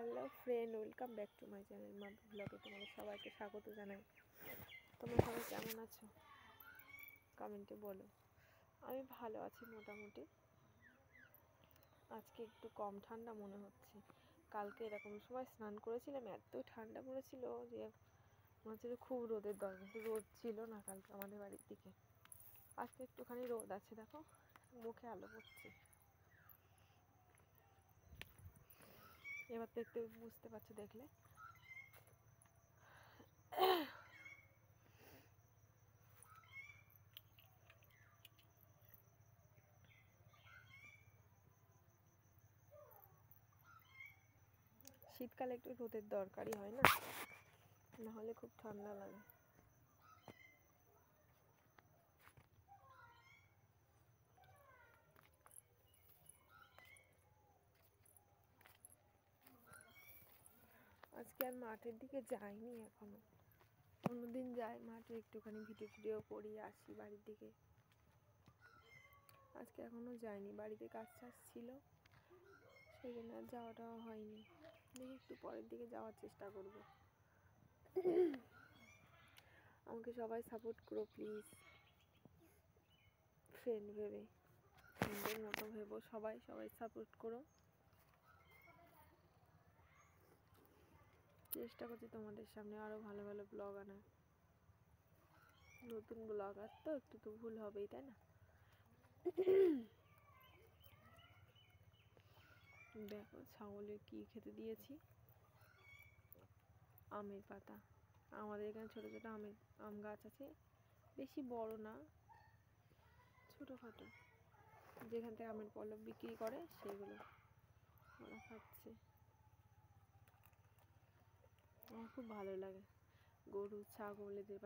Hello friend, welcome back to my channel Madhu ব্লগে। তোমাদের সবাইকে স্বাগত জানাই। তোমরা সবাই কেমন আছো কমেন্টে বলো। আমি ভালো আছি মোটামুটি। আজকে একটু কম ঠান্ডা মনে হচ্ছে। কালকে এরকম সময় স্নান করেছিলাম, এত ঠান্ডা পড়েছিল যে মনে হচ্ছে খুব রোদের দরকার, কিন্তু রোদ ছিল না কালকে আমাদের বাড়ির দিকে। আজকে একটুখানি রোদ আছে, দেখো মুখে আলো পড়ছে। এবার তো একটু বুঝতে পারছো দেখলে। শীতকালে একটু রোদের দরকারই হয় না, নাহলে খুব ঠান্ডা লাগে। আজকে আর মাঠের দিকে যাইনি এখনো। অন্যদিন যাই মাঠে, একটুখানি ভিডিও করি, আসি বাড়ির দিকে। আজকে এখনো যাইনি, বাড়িতে কাজ ছিল, সেই জন্য আর যাওয়াটা হয়নি। দেখি একটু পরের দিকে যাওয়ার চেষ্টা করব। আমাকে সবাই সাপোর্ট করো প্লিজ, ফ্রেন্ড ভেবে, ফ্রেন্ডের মতো ভেবো। সবাই সাপোর্ট করো। চেষ্টা করছি তোমাদের সামনে আরো ভালো ভালো ব্লগ আনার। নতুন ব্লগ আর তো একটু তো ভুল হবেই, তাই না? দেখো ছাগলের কি খেতে দিয়েছি, আমের পাতা। আমাদের এখানে ছোট ছোট আম গাছ আছে, বেশি বড় না, ছোটখাটো, যেখান থেকে আমের পল্লব বিক্রি করে সেগুলো ওরা খাচ্ছে। আমার খুব ভালো লাগে। গরু ছাগল এদের